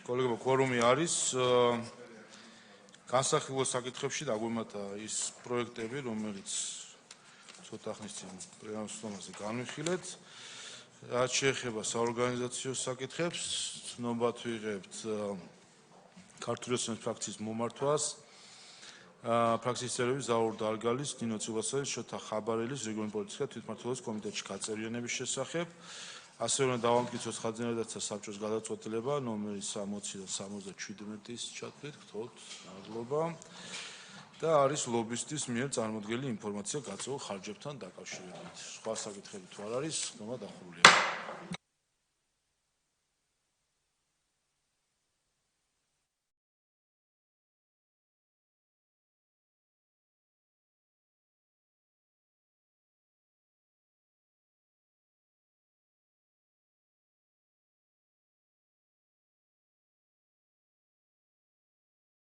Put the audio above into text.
კოლეგებო, კვორუმი არის. განსახილველ საკითხებში დაგვემატა ის პროექტები, რომელიც ცოტა ხნის წინ პლენარულ განვიხილეთ. რაც შეეხება საორგანიზაციო საკითხებს, ცნობად ვიღებთ ქართული ოცნების ფრაქციის მომართვას. ფრაქციის წევრები ზაურ დარგალის, ნინო ცილვასაძის, შოთა ხაბარელის რეგიონული პოლიტიკის თვითმმართველობის კომიტეტში გაწევრიანების შესახებ. ასევე უნდა დავამტკიცოს ხაძინადაცა საბჭოს გადაწყვეტილება ნომერი 60 და 77-ის ჩათვლით, გთხოვთ მადლობა. და არის ლობისტის მიერ წარმოდგენილი ინფორმაცია გაწეულ ხარჯებთან დაკავშირებით. სხვა საკითხები თუ არ არის, ხდომა დახურულია.